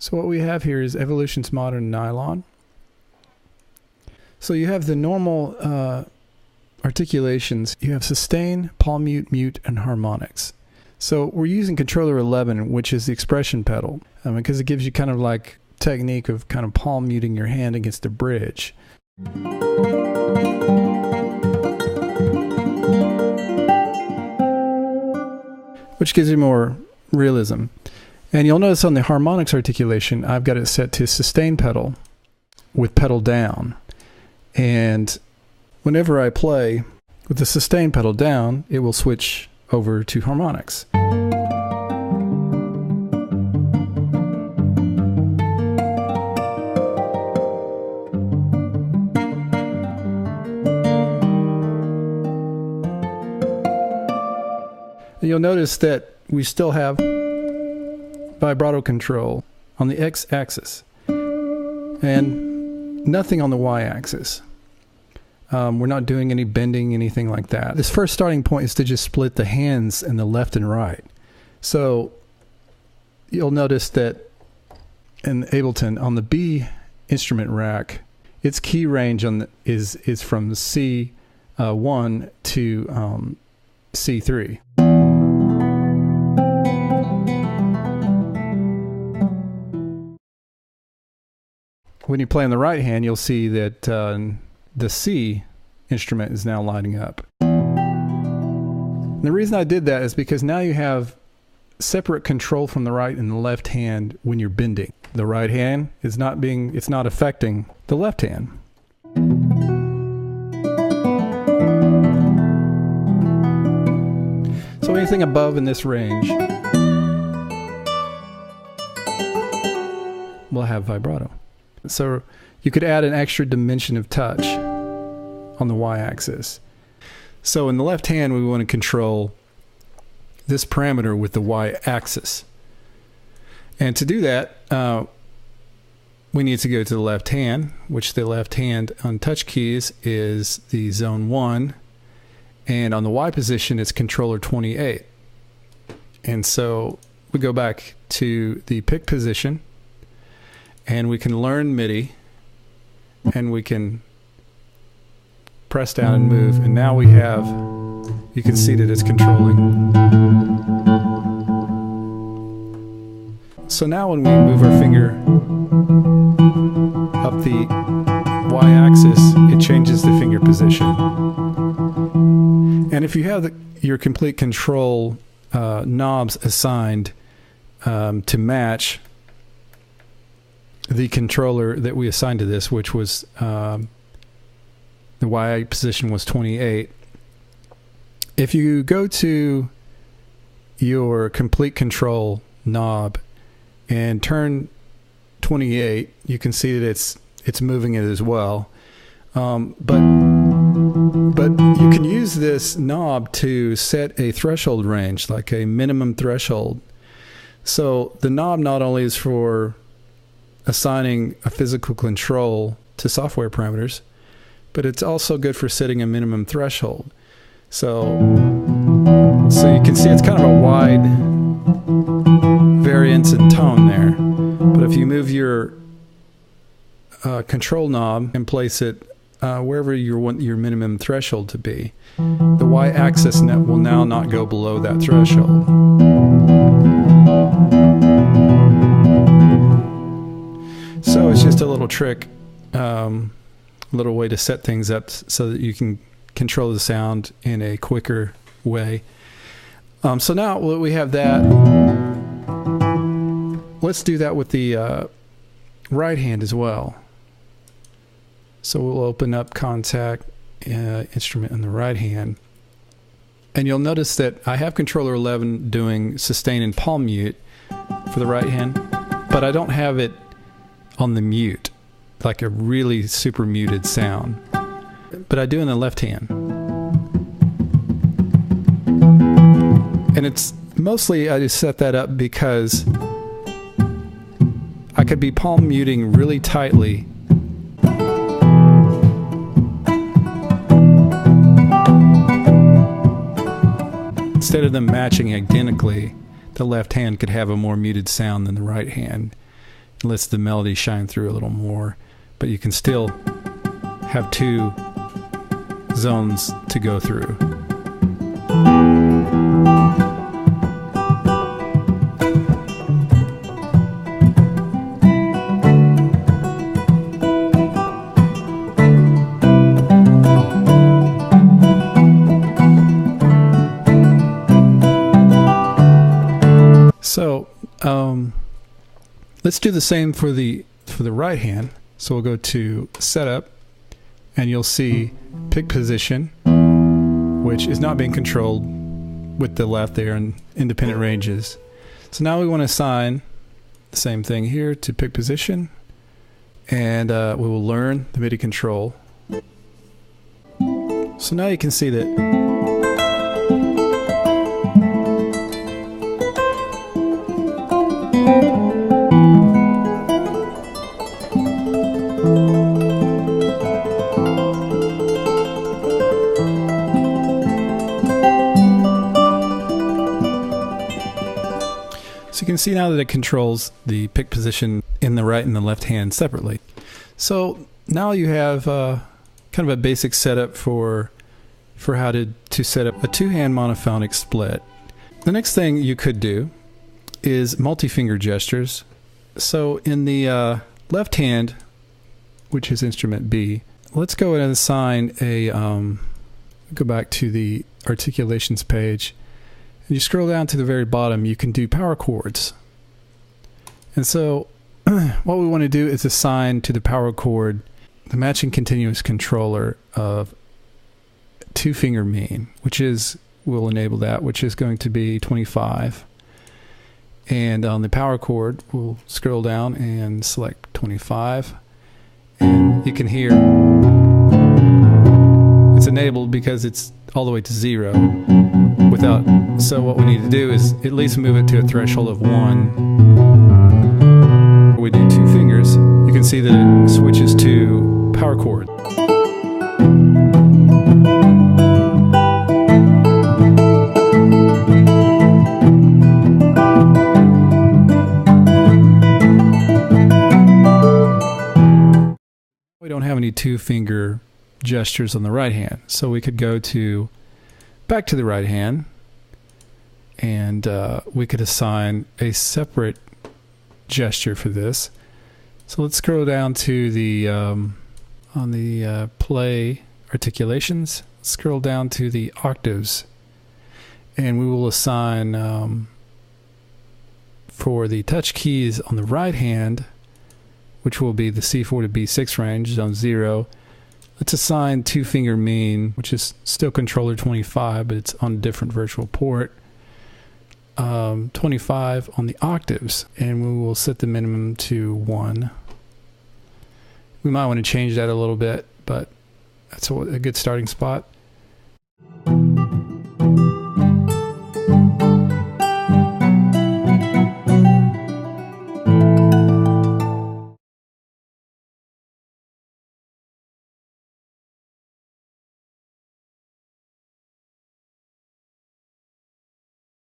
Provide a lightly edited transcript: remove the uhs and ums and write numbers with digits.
So what we have here is Evolution's Modern Nylon. So you have the normal articulations. You have sustain, palm mute, mute, and harmonics. So we're using controller 11, which is the expression pedal, because it gives you kind of like technique of kind of palm muting your hand against the bridge. Which gives you more realism. And you'll notice on the harmonics articulation, I've got it set to sustain pedal with pedal down. And whenever I play with the sustain pedal down, it will switch over to harmonics. You'll notice that we still have vibrato control on the x-axis and nothing on the y-axis. We're not doing any bending, anything like that. This first starting point is to just split the hands in the left and right. So you'll notice that in Ableton, on the B instrument rack, its key range is from C1 to C3. When you play on the right hand, you'll see that the C instrument is now lining up. And the reason I did that is because now you have separate control from the right and the left hand when you're bending. The right hand is it's not affecting the left hand. So anything above in this range will have vibrato. So you could add an extra dimension of touch on the y-axis. So in the left hand, we want to control this parameter with the y-axis. And to do that, we need to go to the left hand, which the left hand on TouchKeys is the zone 1. And on the Y position, it's controller 28. And so we go back to the pick position, and we can learn MIDI, and we can press down and move, and now we have, you can see that it's controlling. So now when we move our finger up the y-axis, it changes the finger position. And if you have your complete control knobs assigned to match the controller that we assigned to this, which was the Y position was 28. If you go to your complete control knob and turn 28, you can see that it's moving it as well. But you can use this knob to set a threshold range, like a minimum threshold. So the knob not only is for assigning a physical control to software parameters, but it's also good for setting a minimum threshold. So you can see it's kind of a wide variance in tone there. But if you move your control knob and place it wherever you want your minimum threshold to be, the y-axis will now not go below that threshold. So it's just a little trick, little way to set things up so that you can control the sound in a quicker way. So now we have that. Let's do that with the right hand as well. So we'll open up Contact instrument in the right hand. And you'll notice that I have controller 11 doing sustain and palm mute for the right hand, but I don't have it on the mute, like a really super muted sound. But I do in the left hand. And it's mostly I just set that up because I could be palm muting really tightly instead of them matching identically. The left hand could have a more muted sound than the right hand. lets the melody shine through a little more, but you can still have two zones to go through. So let's do the same for the right hand. So we'll go to Setup, and you'll see Pick Position, which is not being controlled with the left there in independent ranges. So now we want to assign the same thing here to Pick Position, and we will learn the MIDI control. So now you can see that you can see now that it controls the pick position in the right and the left hand separately. So now you have kind of a basic setup for how to set up a two-hand monophonic split. The next thing you could do is multi-finger gestures. So in the left hand, which is instrument B, let's go ahead and assign a go back to the articulations page. And you scroll down to the very bottom, you can do power chords. And so what we want to do is assign to the power chord the matching continuous controller of two-finger mean, which is, will enable that, which is going to be 25. And on the power chord, we'll scroll down and select 25. And you can hear it's enabled because it's all the way to 0. So what we need to do is at least move it to a threshold of 1. We do two fingers, you can see that it switches to power chord. We don't have any two-finger gestures on the right hand, so we could go back to the right hand, and we could assign a separate gesture for this. So let's scroll down to the on the play articulations, scroll down to the octaves, and we will assign for the touch keys on the right hand, which will be the C4 to B6 range, zone 0. Let's assign two-finger mean, which is still controller 25, but it's on a different virtual port. 25 on the octaves, and we will set the minimum to 1. We might want to change that a little bit, but that's a good starting spot.